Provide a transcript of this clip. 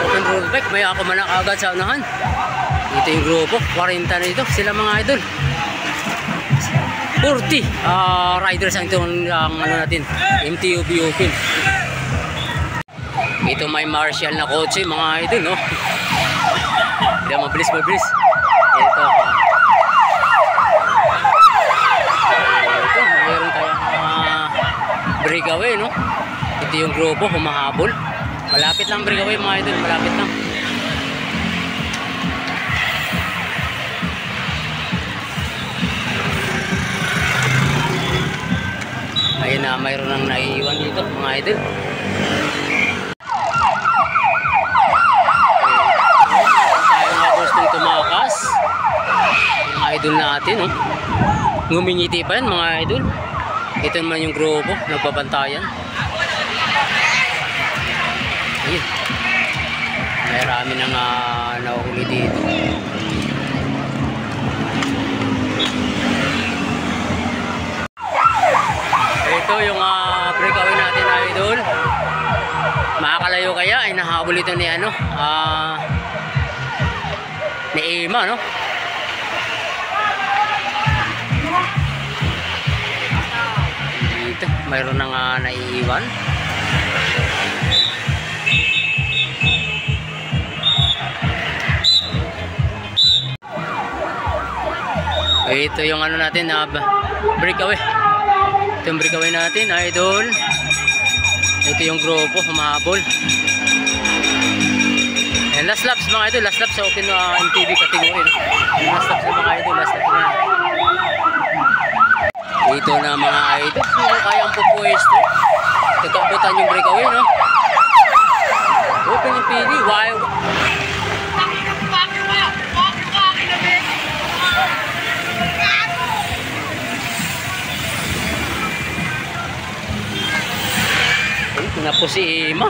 open road bike. May ako man agad sa unahan. Ito yung grupo, 40 na ito. Sila mga idol. 40 riders ang itong ano natin, MTUB Open. Ito may Marshall na kotse mga idol, no? Hindi mabilis. Ito. Mayroon tayong breakaway, no? Ito yung grupo, humahabol. Malapit lang breakaway mga idol, malapit lang. Ayun na, mayroon nang naiiwan dito mga idol. Tayo na gustong tumakas. Mga idol natin, oh. Ngumingiti pa yan mga idol. Ito naman yung grupo, nagbabantayan. Ayun. Marami nang nahuli dito. Ito yung breakaway natin idol. Makakalayo kaya ay nahabol ito ni ano ni Emma, no? Dito mayroon nang naiiwan. Ito yung ano natin breakaway. Ito yung breakaway natin, idol. Ito yung grupo, humahabol. And last laps mga idol, last laps sa open MTB category. Last laps na mga idol, last laps na. Ito na mga idol, sino kaya ang pupuesto? Tatabutan yung breakaway, no? Open MTB, wow! Na po si Emma.